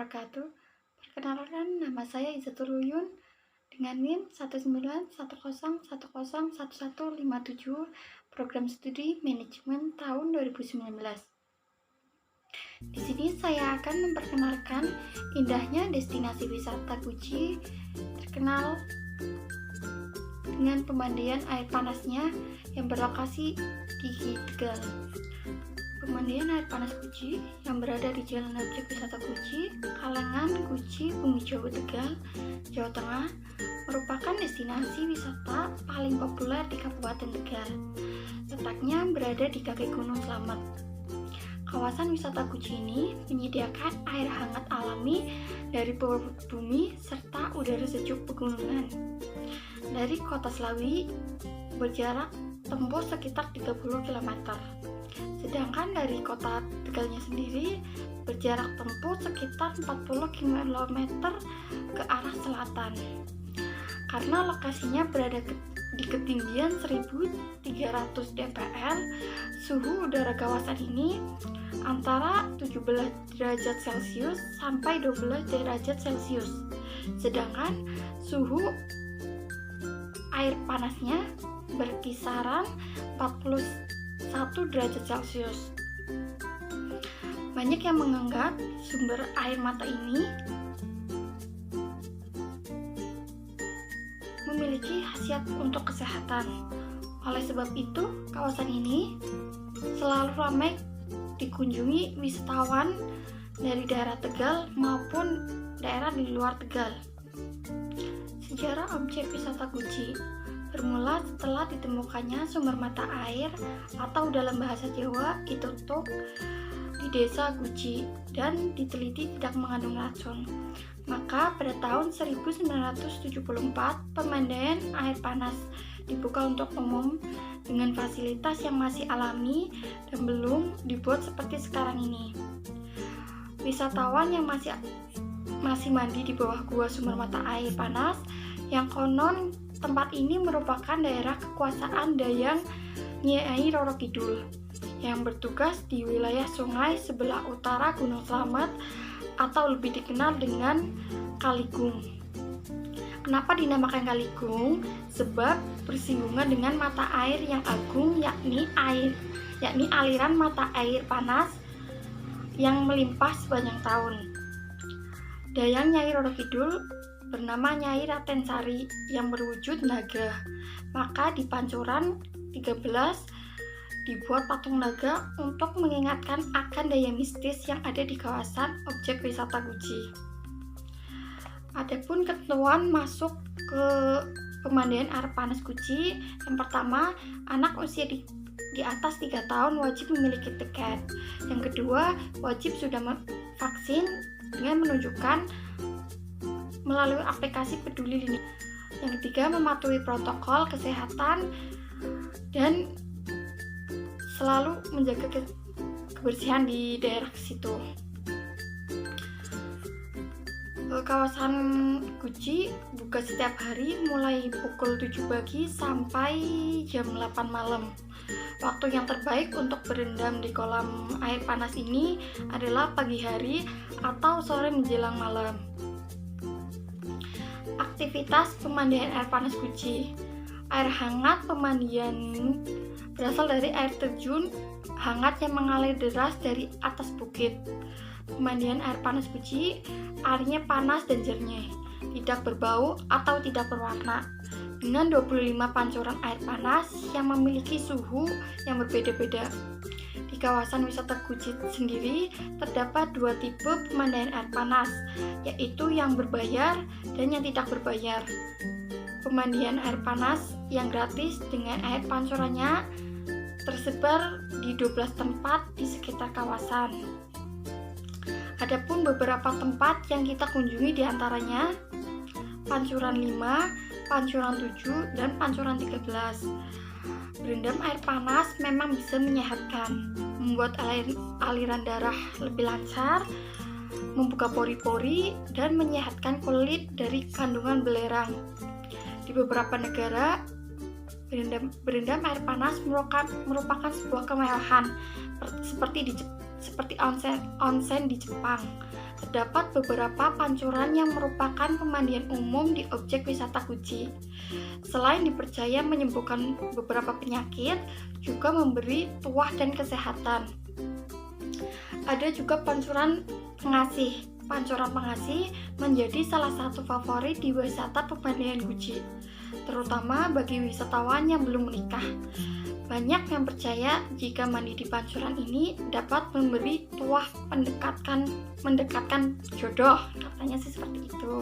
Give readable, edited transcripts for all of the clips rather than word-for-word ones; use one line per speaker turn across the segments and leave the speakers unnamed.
wabarakatuh. Perkenalkan, nama saya Izzatul Uyun dengan NIM 19101011157 Program Studi Manajemen tahun 2019. Di sini saya akan memperkenalkan indahnya destinasi wisata Guci, terkenal dengan pemandian air panasnya yang berlokasi di Tegal. Pemandian air panas Guci yang berada di Jalan Objek Wisata Guci, Kalengan, Guci, Bumi Jawa, Tegal, Jawa Tengah, merupakan destinasi wisata paling populer di Kabupaten Tegal. Letaknya berada di kaki Gunung Slamet. Kawasan wisata Guci ini menyediakan air hangat alami dari bumi serta udara sejuk pegunungan. Dari kota Slawi berjarak tempuh sekitar 30 km. Sedangkan dari kota Tegalnya sendiri berjarak tempuh sekitar 40 km ke arah selatan. Karena lokasinya berada di ketinggian 1300 dpl, suhu udara kawasan ini antara 17 derajat Celcius sampai 12 derajat Celcius. Sedangkan suhu air panasnya berkisaran 41 derajat Celcius. Banyak yang menganggap sumber air mata ini memiliki khasiat untuk kesehatan. Oleh sebab itu, kawasan ini selalu ramai dikunjungi wisatawan dari daerah Tegal maupun daerah di luar Tegal. Sejarah objek wisata Guci bermula setelah ditemukannya sumber mata air atau dalam bahasa Jawa itutuk di desa Guci dan diteliti tidak mengandung racun. Maka pada tahun 1974 pemandian air panas dibuka untuk umum dengan fasilitas yang masih alami dan belum dibuat seperti sekarang ini. Wisatawan yang masih mandi di bawah gua sumber mata air panas yang konon tempat ini merupakan daerah kekuasaan Dayang Nyai Roro Kidul yang bertugas di wilayah sungai sebelah utara Gunung Slamet atau lebih dikenal dengan Kaligung. Kenapa dinamakan Kaligung? Sebab bersinggungan dengan mata air yang agung yakni aliran mata air panas yang melimpah sepanjang tahun. Dayang Nyai Roro Kidul bernama Nyai Raten Sari yang berwujud naga. Maka di Pancuran 13 dibuat patung naga untuk mengingatkan akan daya mistis yang ada di kawasan objek wisata Guci. Adapun ketentuan masuk ke pemandian air panas Guci, yang pertama, anak usia di atas 3 tahun wajib memiliki tiket. Yang kedua, wajib sudah vaksin dengan menunjukkan melalui aplikasi Peduli Lindungi. Yang ketiga, mematuhi protokol kesehatan dan selalu menjaga kebersihan di daerah situ. Kawasan Guci buka setiap hari mulai pukul 7 pagi sampai jam 8 malam. Waktu yang terbaik untuk berendam di kolam air panas ini adalah pagi hari atau sore menjelang malam. Aktivitas pemandian air panas Guci. Air hangat pemandian berasal dari air terjun hangat yang mengalir deras dari atas bukit. Pemandian air panas Guci, airnya panas dan jernih, tidak berbau atau tidak berwarna. Dengan 25 pancuran air panas yang memiliki suhu yang berbeda-beda. Di kawasan wisata Guci sendiri terdapat 2 tipe pemandian air panas, yaitu yang berbayar dan yang tidak berbayar. Pemandian air panas yang gratis dengan air pancurannya tersebar di 12 tempat di sekitar kawasan. Adapun beberapa tempat yang kita kunjungi diantaranya Pancuran 5, Pancuran 7, dan Pancuran 13. Berendam air panas memang bisa menyehatkan, membuat aliran darah lebih lancar, membuka pori-pori, dan menyehatkan kulit dari kandungan belerang. Di beberapa negara, berendam air panas merupakan sebuah kemewahan, seperti onsen di Jepang. terdapat beberapa pancuran yang merupakan pemandian umum di objek wisata Guji. Selain dipercaya menyembuhkan beberapa penyakit, juga memberi tuah dan kesehatan. Ada juga pancuran pengasih. Pancuran pengasih menjadi salah satu favorit di wisata pemandian Guji, terutama bagi wisatawan yang belum menikah. Banyak yang percaya jika mandi di pancuran ini dapat memberi tuah mendekatkan jodoh, katanya sih seperti itu.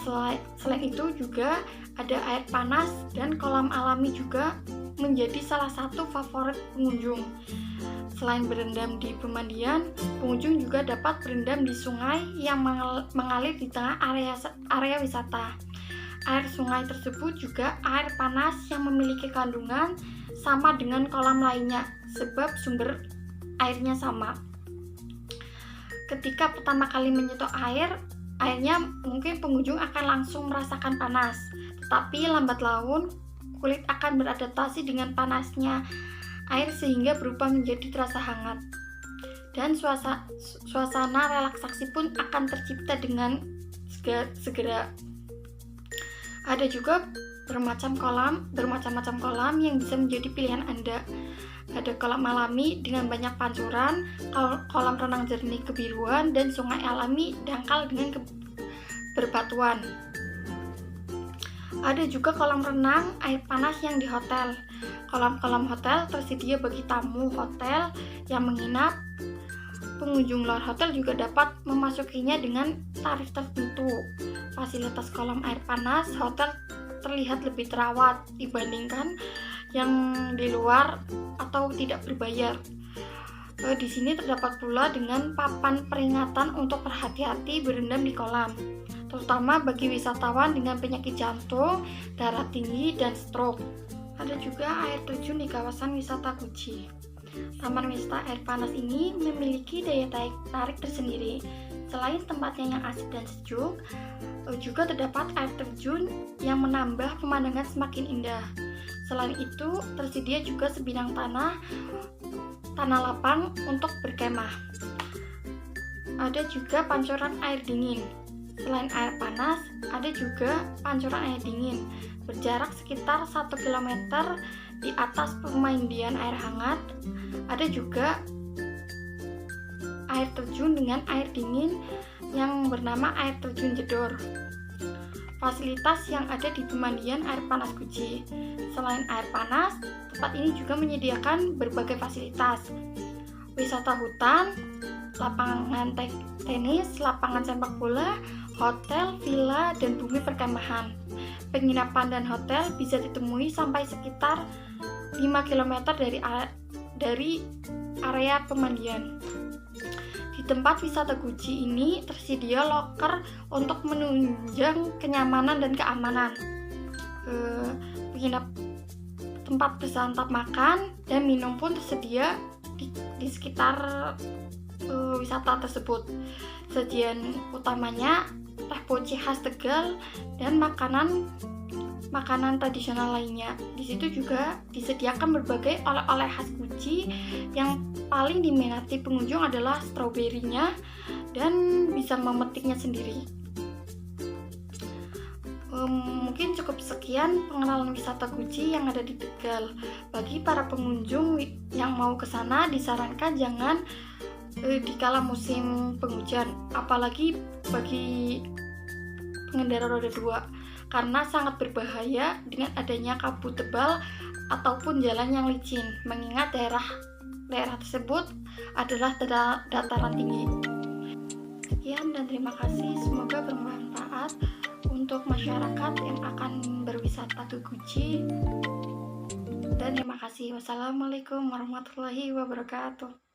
Selain itu juga ada air panas dan kolam alami juga menjadi salah satu favorit pengunjung. Selain berendam di pemandian, pengunjung juga dapat berendam di sungai yang mengalir di tengah area wisata. Air sungai tersebut juga air panas yang memiliki kandungan sama dengan kolam lainnya, sebab sumber airnya sama. Ketika pertama kali menyentuh airnya mungkin pengunjung akan langsung merasakan panas, tetapi lambat laun kulit akan beradaptasi dengan panasnya air sehingga berubah menjadi terasa hangat. Dan suasana relaksasi pun akan tercipta dengan segera. Ada juga bermacam-macam kolam yang bisa menjadi pilihan Anda. Ada kolam alami dengan banyak pancuran, kolam renang jernih kebiruan, dan sungai alami dangkal dengan berbatuan. Ada juga kolam renang air panas yang di hotel. Kolam-kolam hotel tersedia bagi tamu hotel yang menginap. Pengunjung luar hotel juga dapat memasukinya dengan tarif tertentu. Fasilitas kolam air panas hotel terlihat lebih terawat dibandingkan yang di luar atau tidak berbayar. Di sini terdapat pula dengan papan peringatan untuk berhati-hati berendam di kolam, terutama bagi wisatawan dengan penyakit jantung, darah tinggi, dan stroke. Ada juga air terjun di kawasan wisata Guji. Taman wisata air panas ini memiliki daya tarik tersendiri. Selain tempatnya yang asik dan sejuk, juga terdapat air terjun yang menambah pemandangan semakin indah. Selain itu, tersedia juga sebidang tanah lapang untuk berkemah. Ada juga pancuran air dingin. Selain air panas, ada juga pancuran air dingin berjarak sekitar 1 km di atas pemandian air hangat. Ada juga air terjun dengan air dingin yang bernama air terjun jedor. Fasilitas yang ada di pemandian air panas Guji. Selain air panas, tempat ini juga menyediakan berbagai fasilitas. Wisata hutan, lapangan tenis, lapangan sepak bola, hotel, villa, dan bumi perkemahan. Penginapan dan hotel bisa ditemui sampai sekitar 5 km dari area pemandian. Di tempat wisata Guji ini tersedia loker untuk menunjang kenyamanan dan keamanan. Tempat bersantap makan dan minum pun tersedia di sekitar wisata tersebut. Sajian utamanya teh poci khas Tegal dan makanan tradisional lainnya. Di situ juga disediakan berbagai oleh-oleh khas Guji. Yang paling diminati pengunjung adalah stroberinya dan bisa memetiknya sendiri. Mungkin cukup sekian pengenalan wisata Guji yang ada di Tegal. Bagi para pengunjung yang mau ke sana disarankan jangan di kala musim penghujan, apalagi bagi pengendara roda 2, karena sangat berbahaya dengan adanya kabut tebal ataupun jalan yang licin, mengingat daerah tersebut adalah dataran tinggi. Sekian dan terima kasih, semoga bermanfaat untuk masyarakat yang akan berwisata ke Guji. Dan terima kasih. Wassalamualaikum warahmatullahi wabarakatuh.